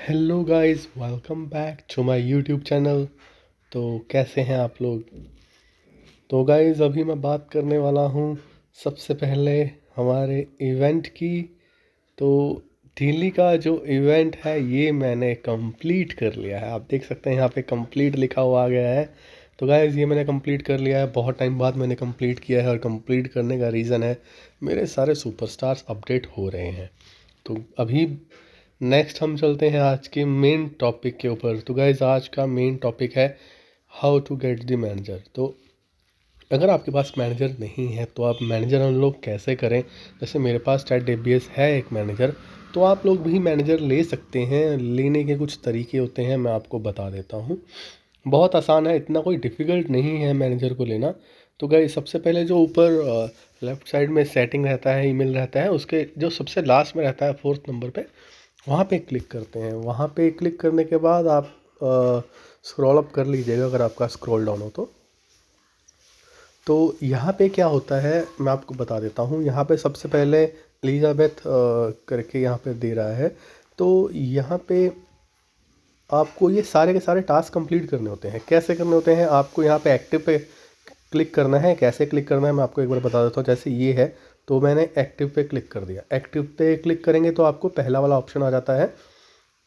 Hello guys, welcome back to my YouTube channel. तो कैसे हैं आप लोग? तो गाइस अभी मैं बात करने वाला हूँ सबसे पहले हमारे इवेंट की। तो दिल्ली का जो इवेंट है ये मैंने कंप्लीट कर लिया है। आप देख सकते हैं यहाँ पे कंप्लीट लिखा हुआ आ गया है। तो गाइस ये मैंने कंप्लीट कर लिया है, बहुत टाइम बाद मैंने कंप्लीट किया है। और कंप्लीट करने का रीज़न है मेरे सारे सुपरस्टार्स अपडेट हो रहे हैं। तो अभी नेक्स्ट हम चलते हैं आज के मेन टॉपिक के ऊपर। तो गाइज आज का मेन टॉपिक है how to get the manager. तो अगर आपके पास मैनेजर नहीं है तो आप मैनेजर अनलॉक कैसे करें। जैसे मेरे पास चैट डीबीएस है एक मैनेजर, तो आप लोग भी मैनेजर ले सकते हैं। लेने के कुछ तरीके होते हैं, मैं आपको बता देता हूँ। बहुत आसान है, इतना कोई डिफ़िकल्ट नहीं है मैनेजर को लेना। तो गाइस सबसे पहले जो ऊपर लेफ़्ट साइड में सेटिंग रहता है, ईमेल रहता है, उसके जो सबसे लास्ट में रहता है 4th नंबर पे, वहाँ पे क्लिक करते हैं। वहाँ पे क्लिक करने के बाद आप स्क्रॉल अप कर लीजिएगा अगर आपका स्क्रॉल डाउन हो तो यहाँ पे क्या होता है मैं आपको बता देता हूँ। यहाँ पे सबसे पहले एलिजाबेथ करके यहाँ पे दे रहा है। तो यहाँ पे आपको ये सारे के सारे टास्क कंप्लीट करने होते हैं। कैसे करने होते हैं, आपको यहाँ पे एक्टिव पे क्लिक करना है। कैसे क्लिक करना है मैं आपको एक बार बता देता हूँ। जैसे ये है, तो मैंने एक्टिव पे क्लिक कर दिया। एक्टिव पे क्लिक करेंगे तो आपको पहला वाला ऑप्शन आ जाता है।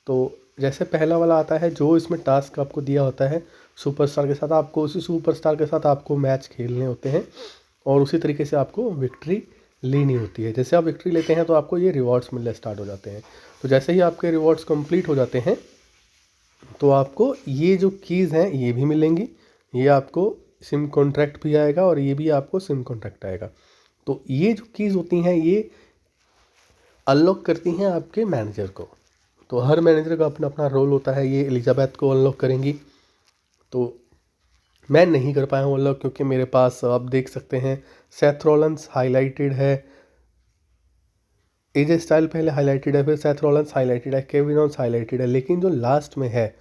तो जैसे पहला वाला आता है, जो इसमें टास्क आपको दिया होता है सुपरस्टार के साथ, आपको उसी सुपरस्टार के साथ आपको मैच खेलने होते हैं और उसी तरीके से आपको विक्ट्री लेनी होती है। जैसे आप विक्ट्री लेते हैं तो आपको ये रिवॉर्ड्स मिलने स्टार्ट हो जाते हैं। तो जैसे ही आपके रिवॉर्ड्स कंप्लीट हो जाते हैं तो आपको ये जो कीज़ हैं ये भी मिलेंगी। ये आपको सिम कॉन्ट्रैक्ट भी आएगा और ये भी आपको सिम कॉन्ट्रैक्ट आएगा। तो ये जो कीज़ होती हैं ये अनलॉक करती हैं आपके मैनेजर को। तो हर मैनेजर का अपना अपना रोल होता है। ये एलिजाबेथ को अनलॉक करेंगी। तो मैं नहीं कर पाया हूँ अनलॉक, क्योंकि मेरे पास आप देख सकते हैं सेथ रॉलिंस हाईलाइटेड है, एजे स्टाइल पहले हाईलाइटेड है, फिर सेथ रॉलिंस हाईलाइटेड है, केविन ओन्स हाईलाइटेड है, लेकिन जो लास्ट में है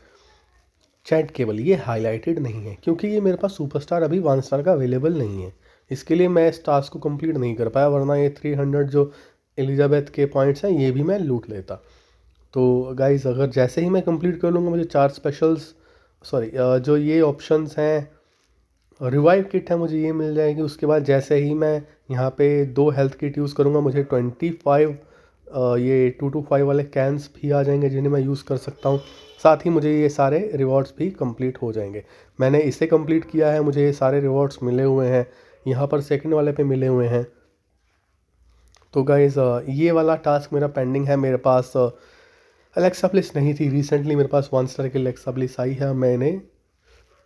चैट केबल ये हाईलाइटेड नहीं है, क्योंकि ये मेरे पास सुपरस्टार अभी 1 स्टार का अवेलेबल नहीं है। इसके लिए मैं इस टास्क को कंप्लीट नहीं कर पाया, वरना ये 300 जो एलिजाबेथ के पॉइंट्स हैं ये भी मैं लूट लेता। तो गाइज़ अगर जैसे ही मैं कंप्लीट कर लूँगा, मुझे 4 स्पेशल्स सॉरी जो ये ऑप्शंस हैं, रिवाइव किट है, मुझे ये मिल जाएगी। उसके बाद जैसे ही मैं यहाँ पे 2 हेल्थ किट यूज़ करूँगा, मुझे 25 ये 225 वाले कैंस भी आ जाएंगे जिन्हें मैं यूज़ कर सकता हूँ। साथ ही मुझे ये सारे रिवॉर्ड्स भी कंप्लीट हो जाएंगे। मैंने इसे कंप्लीट किया है, मुझे ये सारे रिवॉर्ड्स मिले हुए हैं। यहाँ पर सेकंड वाले पे मिले हुए हैं। तो गाइज़ ये वाला टास्क मेरा पेंडिंग है। मेरे पास अलेक्सा ब्लिस नहीं थी, रिसेंटली मेरे पास 1 स्टार की अलेक्सा ब्लिस आई है। मैंने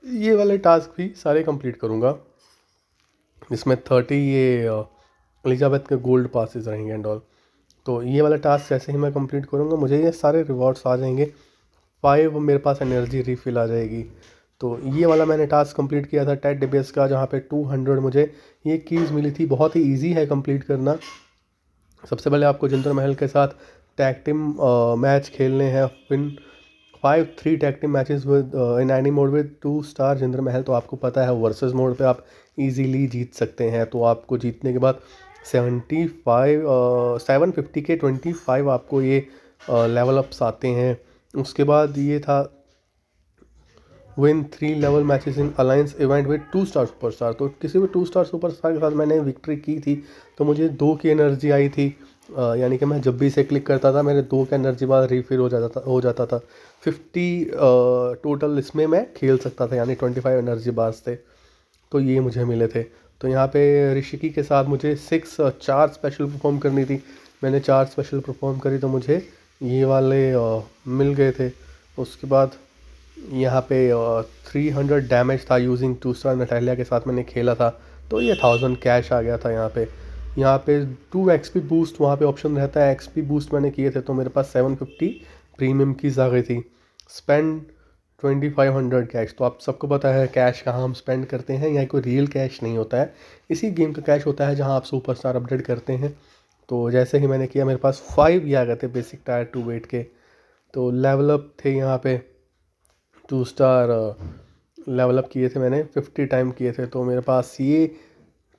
ये वाले टास्क भी सारे कंप्लीट करूँगा। इसमें 30 ये एलिजाबेथ के गोल्ड पासेस रहेंगे एंड ऑल। तो ये वाला टास्क जैसे ही मैं कंप्लीट करूँगा, मुझे ये सारे रिवॉर्ड्स आ जाएंगे। 5 मेरे पास एनर्जी रिफिल आ जाएगी। तो ये वाला मैंने टास्क कंप्लीट किया था टेड डीबीएस का, जहाँ पे 200 मुझे ये कीज़ मिली थी। बहुत ही ईजी है कंप्लीट करना। सबसे पहले आपको जिंदर महल के साथ टैग टीम मैच खेलने हैं। फिर 3 tag team matches with in any mode with 2 star Jinder महल। तो आपको पता है वर्सेस मोड पे आप इजीली जीत सकते हैं। तो आपको जीतने के बाद 750 के 25 आपको ये लेवल अप्स आते हैं। उसके बाद ये था win 3 level matches in alliance event with 2 star superstar. तो किसी भी 2 स्टार सुपरस्टार के साथ मैंने विक्ट्री की थी, तो मुझे 2 की एनर्जी आई थी। यानी कि मैं जब भी इसे क्लिक करता था मेरे 2 का एनर्जी बार रिफिल हो जाता था। 50 टोटल इसमें मैं खेल सकता था, यानी 25 एनर्जी बार्स थे। तो ये मुझे मिले थे। तो यहाँ पे ऋषिकी के साथ मुझे 4 स्पेशल परफॉर्म करनी थी। मैंने 4 स्पेशल परफॉर्म करी, तो मुझे ये वाले मिल गए थे। उसके बाद यहाँ पे 300 डैमेज था यूजिंग 2 स्टार नटालिया के साथ मैंने खेला था। तो ये 1000 कैश आ गया था। यहाँ पे 2 एक्सपी बूस्ट वहाँ पे ऑप्शन रहता है। एक्सपी बूस्ट मैंने किए थे तो मेरे पास 750 प्रीमियम कीज़ आ गई थी। Spend 2500 cash. तो आप सबको पता है कैश कहाँ हम स्पेंड करते हैं, यहाँ कोई रियल कैश नहीं होता है। इसी गेम का कैश होता है जहाँ आप सुपरस्टार अपडेट करते हैं। तो जैसे ही मैंने किया, मेरे पास 5 ही आ गए थे बेसिक टायर 2 वेट के। तो लेवल अप थे यहाँ पे 2 स्टार लेवल अप किए थे मैंने, 50 टाइम किए थे। तो मेरे पास ये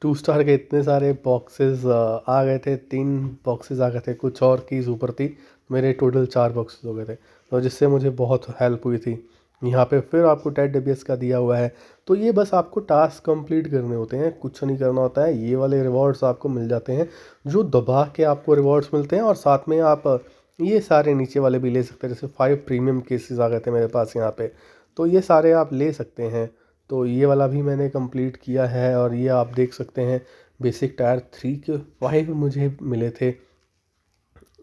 2 स्टार के इतने सारे बॉक्सेस आ गए थे। 3 बॉक्सेस आ गए थे, कुछ और कीज़ ऊपर थी। मेरे टोटल 4 बॉक्सेस हो गए थे, तो जिससे मुझे बहुत हेल्प हुई थी। यहाँ पे फिर आपको टेड डीबीएस का दिया हुआ है। तो ये बस आपको टास्क कंप्लीट करने होते हैं, कुछ नहीं करना होता है। ये वाले रिवॉर्ड्स आपको मिल जाते हैं जो दबा के आपको रिवॉर्ड्स मिलते हैं, और साथ में आप ये सारे नीचे वाले भी ले सकते हैं। जैसे 5 प्रीमियम केसेस आ गए थे मेरे पास यहाँ पे, तो ये सारे आप ले सकते हैं। तो ये वाला भी मैंने कंप्लीट किया है, और ये आप देख सकते हैं बेसिक टायर 3 के 5 मुझे मिले थे,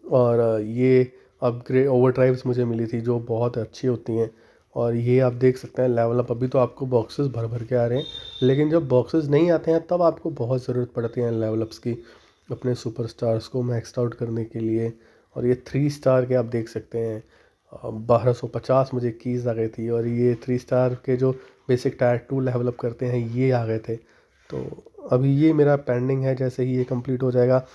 और ये अपग्रेड ओवरड्राइव्स मुझे मिली थी जो बहुत अच्छी होती हैं। और ये आप देख सकते हैं लेवल अप। अभी तो आपको बॉक्सेस भर भर के आ रहे हैं, लेकिन जब बॉक्सेस नहीं आते हैं तब आपको बहुत ज़रूरत पड़ती है लेवल अप्स की, अपने सुपरस्टार्स को मैक्स आउट करने के लिए। और ये 3 स्टार के आप देख सकते हैं 1250 मुझे कीज़ आ गई थी, और ये 3 स्टार के जो बेसिक टायर 2 लेवल अप करते हैं ये आ गए थे। तो अभी ये मेरा पेंडिंग है, जैसे ही ये कंप्लीट हो जाएगा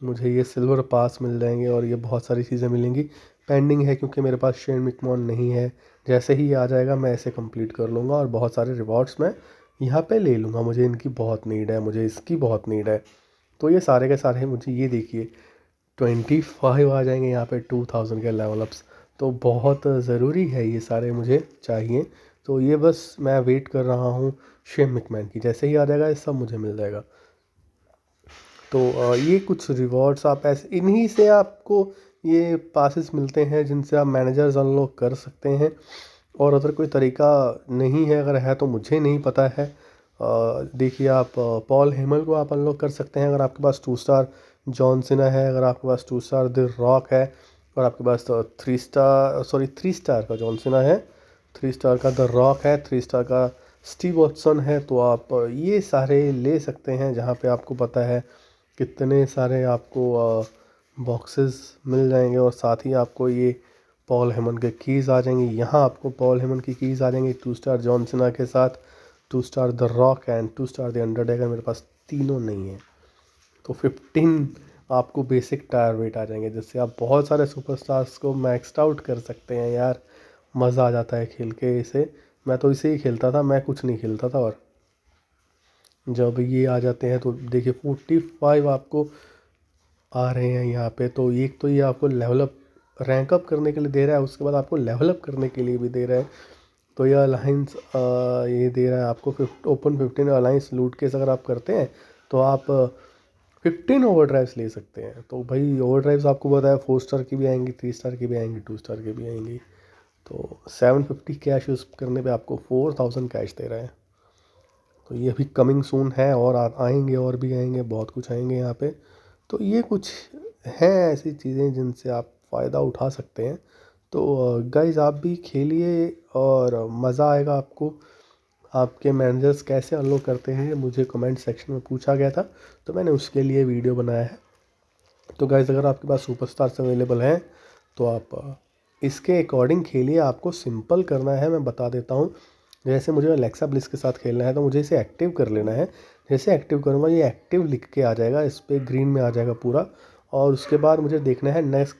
मुझे ये सिल्वर पास मिल जाएंगे, और ये बहुत सारी चीज़ें मिलेंगी। पेंडिंग है क्योंकि मेरे पास शेन मिकमॉन नहीं है। जैसे ही ये आ जाएगा मैं इसे कंप्लीट कर लूँगा, और बहुत सारे रिवॉर्ड्स मैं यहाँ पे ले लूँगा। मुझे इनकी बहुत नीड है, मुझे इसकी बहुत नीड है। तो ये सारे के सारे मुझे ये देखिए 25 आ जाएंगे यहाँ पे 2000 के लेवल अप्स। तो बहुत ज़रूरी है, ये सारे मुझे चाहिए। तो ये बस मैं वेट कर रहा हूँ शेन मिकमैन की, जैसे ही आ जाएगा ये सब मुझे मिल जाएगा। तो ये कुछ रिवॉर्ड्स आप ऐसे इन्हीं से आपको ये पासेस मिलते हैं जिनसे आप मैनेजर्स अनलॉक कर सकते हैं। और अगर कोई तरीका नहीं है, अगर है तो मुझे नहीं पता है। देखिए आप पॉल हेमल को आप अनलॉक कर सकते हैं अगर आपके पास 2 स्टार जॉन सीना है, अगर आपके पास 2 स्टार द रॉक है, और आपके पास तो 3 स्टार का जॉन सीना है, 3 स्टार का द रॉक है, 3 स्टार का स्टीव वॉटसन है, तो आप ये सारे ले सकते हैं। जहाँ पे आपको पता है कितने सारे आपको बॉक्सेस मिल जाएंगे, और साथ ही आपको ये पॉल हेमन के कीज़ आ जाएंगी। यहाँ आपको पॉल हेमन की कीज़ आ जाएंगी 2 स्टार जॉन सीना के साथ, 2 star the rock and 2 star the Undertaker. मेरे पास तीनों नहीं है, तो 15 आपको बेसिक टायर वेट आ जाएंगे, जिससे आप बहुत सारे सुपरस्टार्स को मैक्सड आउट कर सकते हैं। यार मज़ा आ जाता है खेल के इसे। मैं तो इसे ही खेलता था, मैं कुछ नहीं खेलता था। और जब ये आ जाते हैं तो देखिए 45 आपको आ रहे हैं यहाँ पे। तो एक तो ये आपको लेवल अप रैंक अप करने के लिए दे रहा है, उसके बाद आपको लेवल अप करने के लिए भी दे रहा है। तो ये अलाइंस ये दे रहा है आपको ओपन 15 अलाइंस लूट केस अगर आप करते हैं तो आप 15 ओवर ड्राइव्स ले सकते हैं। तो भाई ओवर ड्राइव्स आपको बताया 4 स्टार की भी आएंगी, 3 स्टार की भी आएंगी, 2 स्टार की भी आएंगी। तो 750 कैश यूज़ करने पे आपको 4000 कैश दे रहा है। तो ये अभी कमिंग सून है, और आएंगे, और भी आएंगे, बहुत कुछ आएंगे यहाँ पे। तो ये कुछ हैं ऐसी चीज़ें जिनसे आप फ़ायदा उठा सकते हैं। तो गाइज़ आप भी खेलिए और मज़ा आएगा आपको। आपके मैनेजर्स कैसे अनलॉक करते हैं मुझे कमेंट सेक्शन में पूछा गया था, तो मैंने उसके लिए वीडियो बनाया है। तो गाइज़ अगर आपके पास सुपरस्टार्स अवेलेबल हैं तो आप इसके अकॉर्डिंग खेलिए। आपको सिंपल करना है, मैं बता देता हूँ। जैसे मुझे अलेक्सा ब्लिस के साथ खेलना है तो मुझे इसे एक्टिव कर लेना है। जैसे एक्टिव करूँगा ये एक्टिव लिख के आ जाएगा, इस पर ग्रीन में आ जाएगा पूरा। और उसके बाद मुझे देखना है नेक्स्ट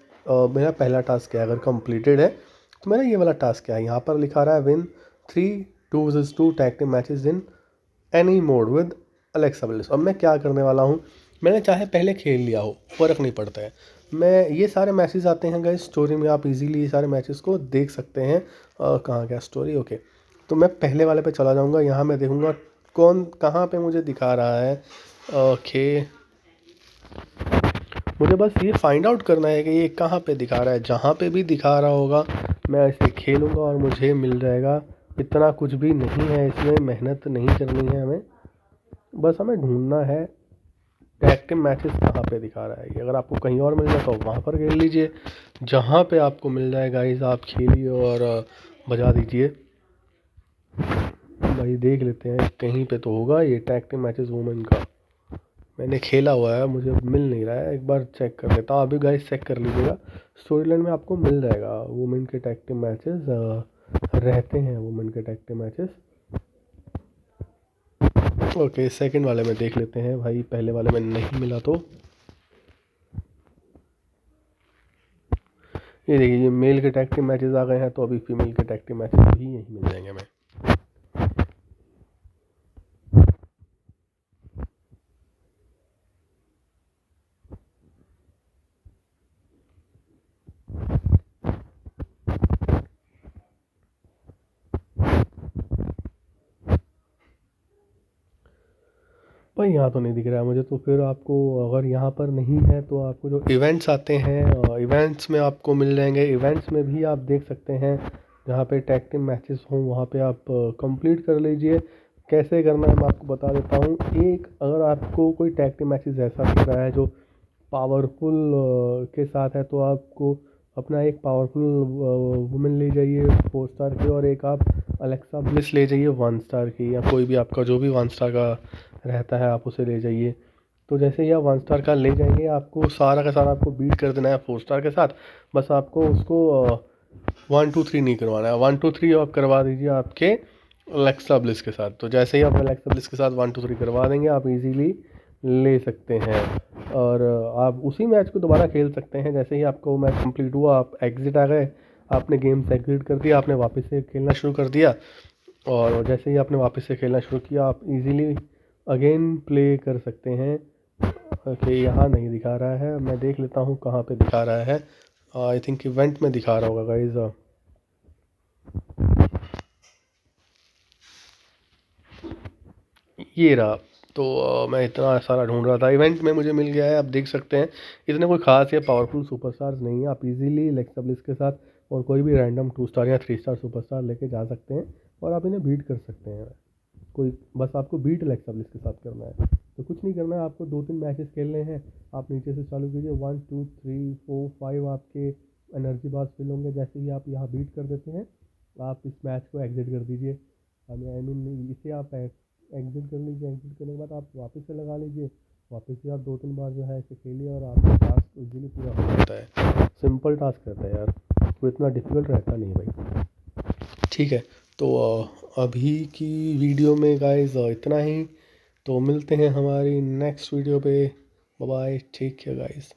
मेरा पहला टास्क क्या है। अगर कंप्लीटेड है तो मेरा ये वाला टास्क क्या है, यहाँ पर लिखा रहा है win 3 2 tag team matches in any mode with Alexa bliss. अब मैं क्या करने वाला हूँ, मैंने चाहे पहले खेल लिया हो फ़र्क नहीं पड़ता है। मैं ये सारे मैचेस आते हैं गाइस स्टोरी में, आप इजीली ये सारे मैचेस को देख सकते हैं। कहाँ गया स्टोरी, ओके। तो मैं पहले वाले पे चला जाऊँगा, यहाँ मैं देखूँगा कौन कहाँ पे मुझे दिखा रहा है। ओके, मुझे बस ये फाइंड आउट करना है कि ये कहाँ पे दिखा रहा है। जहाँ पे भी दिखा रहा होगा मैं इसे खेलूँगा और मुझे मिल जाएगा। इतना कुछ भी नहीं है इसमें, मेहनत नहीं करनी है हमें, बस हमें ढूंढना है टैग टीम मैचेस कहाँ पे दिखा रहा है। ये अगर आपको कहीं और मिल जाए तो वहाँ पर खेल लीजिए, जहाँ पे आपको मिल जाए गाइस आप खेलिए और बजा दीजिए। भाई देख लेते हैं कहीं पे तो होगा ये टैग टीम मैचेस वुमेन का। मैंने खेला हुआ है, मुझे मिल नहीं रहा है, एक बार चेक कर लेता हूँ। अभी गाइस चेक कर लीजिएगा, स्टोरी लाइन में आपको मिल जाएगा वुमेन के टैग टीम मैचेस रहते हैं, वुमेन के tag team matches. Okay, second वाले में देख लेते हैं भाई, पहले वाले में नहीं मिला तो ये देखिए ये मेल के टैग टीम मैचेस आ गए हैं, तो अभी फीमेल के टैग टीम मैचेस भी यहीं मिल जाएंगे हमें। भाई यहाँ तो नहीं दिख रहा है मुझे, तो फिर आपको अगर यहाँ पर नहीं है तो आपको जो इवेंट्स आते हैं इवेंट्स में आपको मिल जाएंगे। इवेंट्स में भी आप देख सकते हैं जहाँ पे टैग टीम मैचेस हों वहाँ पे आप कंप्लीट कर लीजिए। कैसे करना है मैं आपको बता देता हूँ। एक अगर आपको कोई टैग टीम मैचेस ऐसा दिख रहा है जो पावरफुल के साथ है, तो आपको अपना एक पावरफुल वुमेन ले जाइए 4 स्टार की, और एक आप अलेक्सा ब्लिस ले जाइए 1 स्टार की, या कोई भी आपका जो भी 1 स्टार का रहता है आप उसे ले जाइए। तो जैसे ही आप 1 स्टार का ले जाएंगे आपको सारा का सारा आपको बीट कर देना है 4 स्टार के साथ। बस आपको उसको 1 2 3 नहीं करवाना है। 1 2 3 आप करवा दीजिए आपके अलेक्सा ब्लिस के साथ। तो जैसे ही आप अलेक्सा ब्लिस के साथ 1 2 3 करवा देंगे आप इजीली ले सकते हैं, और आप उसी मैच को दोबारा खेल सकते हैं। जैसे ही आपको मैच कंप्लीट हुआ आप एग्जिट आ गए, आपने गेम से एग्जिट कर दिया, आपने वापस से खेलना शुरू कर दिया, और जैसे ही आपने वापस से खेलना शुरू किया आप इजीली अगेन प्ले कर सकते हैं। कि यहाँ नहीं दिखा रहा है, मैं देख लेता हूँ कहाँ पे दिखा रहा है। आई थिंक इवेंट में दिखा रहा होगा गाइज। ये रहा। तो मैं इतना सारा ढूंढ रहा था, इवेंट में मुझे मिल गया है। आप देख सकते हैं इतने कोई खास या पावरफुल सुपरस्टार्स नहीं है। आप इजीली अलेक्सा ब्लिस के साथ और कोई भी रैंडम 2 स्टार या 3 स्टार सुपरस्टार लेके जा सकते हैं, और आप इन्हें बीट कर सकते हैं। कोई बस आपको बीट अलेक्सा ब्लिस के साथ करना है, तो कुछ नहीं करना है। आपको 2 3 मैचेस खेलने हैं। आप नीचे से चालू कीजिए, 1 2 3 4 5 आपके एनर्जी बार्स फिल होंगे। जैसे ही आप यहाँ बीट कर देते हैं आप इस मैच को एग्जिट कर दीजिए। आई मीन इसे आप एग्जिट कर लीजिए। एग्जिट करने के बाद आप वापस से लगा लीजिए। वापस से आप 2 3 बार जो है इसे खेलिए, और आपका टास्क इजीली पूरा हो जाता है। सिंपल टास्क रहता है यार, कोई इतना डिफिकल्ट रहता नहीं भाई। ठीक है, तो अभी की वीडियो में गाइस इतना ही। तो मिलते हैं हमारी नेक्स्ट वीडियो पे। बाय बाय, ठीक है गाइस।